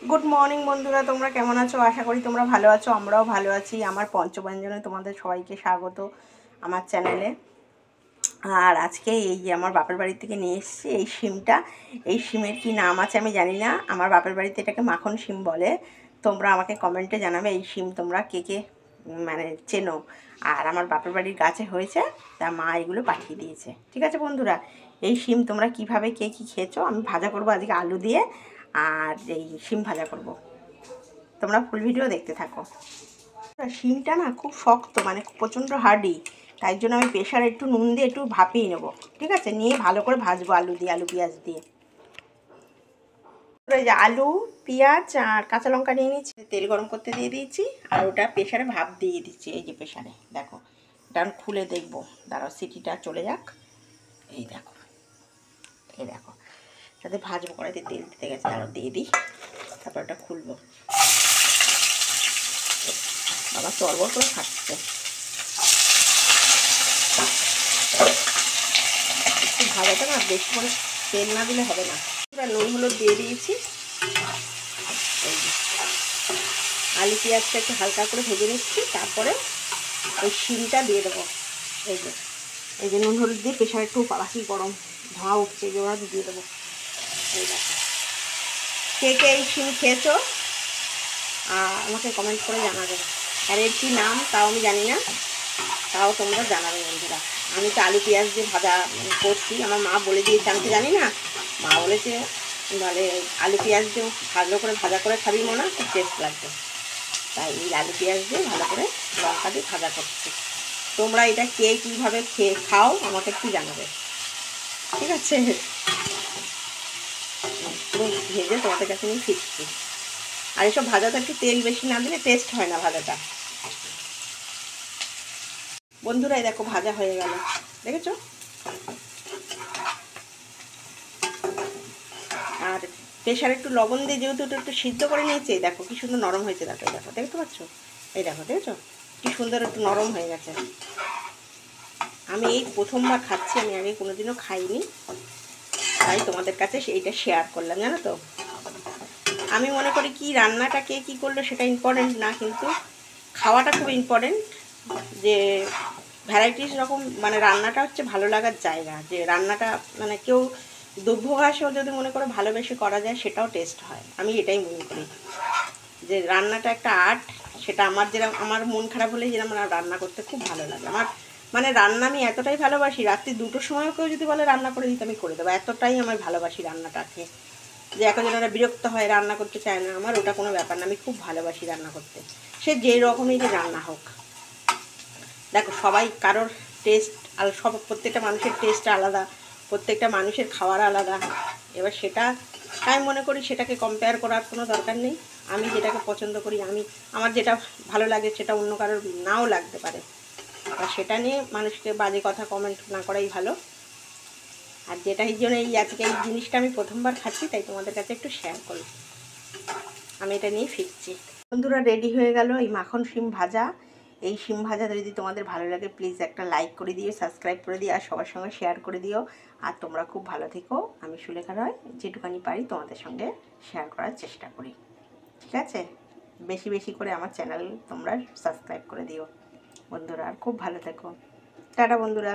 Good morning বন্ধুরা, তোমরা কেমন আছো? আশা করি তোমরা ভালো আছো। আমরাও ভালো আছি। আমার পঞ্চব্যঞ্জনে তোমাদের সবাইকে স্বাগত আমার চ্যানেলে। আর আজকে এই যে আমার বাপের বাড়ি থেকে নিয়ে এসেছি এই শিমটা। এই শিমের কি নাম আছে আমি জানি না। আমার বাপের বাড়িতে এটাকে মাখন শিম বলে। তোমরা আমাকে কমেন্টে জানাবে এই শিম তোমরা কে কে মানে চেনো। আর আমার বাপের বাড়ির গাছে হয়েছে, তা মা এগুলো পাঠিয়ে দিয়েছে। ঠিক আছে বন্ধুরা, এই শিম তোমরা কিভাবে কে কী খেয়েছো আমি ভাজা করবো আজকে আলু দিয়ে, আর এই শিম ভাজা করব। তোমরা ফুল ভিডিও দেখতে থাকো। শিমটা না খুব শক্ত, মানে প্রচণ্ড হার্ডি, তাই জন্য আমি প্রেশারে একটু নুন দিয়ে একটু ভাপিয়ে নেবো। ঠিক আছে, নিয়ে ভালো করে ভাজবো আলু দিয়ে, আলু পেঁয়াজ দিয়ে। এই যে আলু পেঁয়াজ আর কাঁচা লঙ্কা নিয়ে নিচ্ছি, তেল গরম করতে দিয়ে দিয়েছি, আর ওটা প্রেশারে ভাপ দিয়ে দিচ্ছি। এই যে প্রেশারে দেখো, এটা খুলে দেখবো, দাঁড়াও সিটিটা চলে যাক। এই দেখো, এই দেখো, তাতে ভাজবো, কড়াইতে তেল দিতে গেছে, আরও দিয়ে দিই, তারপর ওটা খুলবো। বাবা তরবর করে খাচ্ছে, একটু ভাজাটা না বেশি করে তেল না দিলে হবে না। নুন হলুদ দিয়ে দিয়েছি। এই যে আলু পেঁয়াজটা একটু হালকা করে ভেজে নিচ্ছি, তারপরে ওই শিমটা দিয়ে দেবো। এই যে এই যে নুন হলুদ দিয়ে প্রেশারে একটু বাকি গরম ধোঁয়া উঠছে, এই যে ওরা দিয়ে দেবো। এই দেখো, কে কে এই শিম খেয়েছো আমাকে কমেন্ট করে জানাবে। আর এর কী নাম তাও আমি জানি না, তাও তোমরা জানাবে বন্ধুরা। আমি তো আলু পেঁয়াজ দিয়ে ভাজা করছি, আমার মা বলে দিয়েছে, আমি তো জানি না। মা বলেছে মানে আলু পেঁয়াজ দিয়ে ভালো করে ভাজা করে খাবি মনে খুব টেস্ট লাগবে, তাই এই আলু পেঁয়াজ দিয়ে ভালো করে লঙ্কা দিয়ে ভাজা করছি। তোমরা এটা কে কীভাবে খেয়ে খাও আমাকে একটু জানাবে, ঠিক আছে? পুরো ভেজে তোমাদের কাছে নিয়ে ফিরছি। আর এসব ভাজাটা একটু তেল বেশি না দিলে টেস্ট হয় না ভাজাটা। বন্ধুরা এই দেখো ভাজা হয়ে গেল, দেখেছো? আর প্রেশারে একটু লবণ দিয়ে যেহেতু একটু সিদ্ধ করে নিয়েছে, দেখো কি সুন্দর নরম হয়েছে। দেখো দেখো, দেখতে পাচ্ছ? এই দেখো, দেখেছো কি সুন্দর একটু নরম হয়ে গেছে। আমি এই প্রথমবার খাচ্ছি, আমি আগে কোনোদিনও খাইনি, তাই তোমাদের কাছে এইটা শেয়ার করলাম, জানো তো। আমি মনে করি কি রান্নাটা কে কী করলো সেটা ইম্পর্টেন্ট না, কিন্তু খাওয়াটা খুব ইম্পর্টেন্ট। যে ভ্যারাইটিস রকম মানে রান্নাটা হচ্ছে ভালো লাগার জায়গা, যে রান্নাটা মানে কেউ দুর্ভোগাসেও যদি মনে করো ভালোবেসে করা যায় সেটাও টেস্ট হয়। আমি এটাই মনে করি যে রান্নাটা একটা আর্ট। সেটা আমার যেরকম আমার মন খারাপ হলে যেরকম রান্না করতে খুব ভালো লাগে। আমার মানে রান্না আমি এতটাই ভালোবাসি, রাত্রি 2টোর সময়ও কেউ যদি বলে রান্না করে দিতে আমি করে দেবো, এতটাই আমার ভালোবাসি রান্নাটাকে। যে এখন যেন বিরক্ত হয় রান্না করতে চায় না, আমার ওটা কোনো ব্যাপার না, আমি খুব ভালোবাসি রান্না করতে, সে যে রকমই যে রান্না হোক। দেখো সবাই কারোর টেস্ট আর সব প্রত্যেকটা মানুষের টেস্ট আলাদা, প্রত্যেকটা মানুষের খাওয়ার আলাদা। এবার সেটা আমি মনে করি সেটাকে কম্পেয়ার করার কোনো দরকার নেই। আমি যেটাকে পছন্দ করি, আমার যেটা ভালো লাগে সেটা অন্য কারোর নাও লাগতে পারে, আর সেটা নিয়ে মানুষকে বাজে কথা কমেন্ট না করাই ভালো। আর যেটাই জন্য এই আজকে এই জিনিসটা আমি প্রথমবার খাচ্ছি, তাই তোমাদের কাছে একটু শেয়ার করি। আমি এটা নিয়ে ফিরছি। বন্ধুরা রেডি হয়ে গেল এই মাখন শিম ভাজা। এই শিম ভাজাটা যদি তোমাদের ভালো লাগে প্লিজ একটা লাইক করে দিও, সাবস্ক্রাইব করে দিও, আর সবার সঙ্গে শেয়ার করে দিও। আর তোমরা খুব ভালো থেকো। আমি সুলেখা রয় যেটুকানি পারি তোমাদের সঙ্গে শেয়ার করার চেষ্টা করি, ঠিক আছে? বেশি বেশি করে আমার চ্যানেল তোমরা সাবস্ক্রাইব করে দিও বন্ধুরা, আর খুব ভালো থেকো। টাটা বন্ধুরা।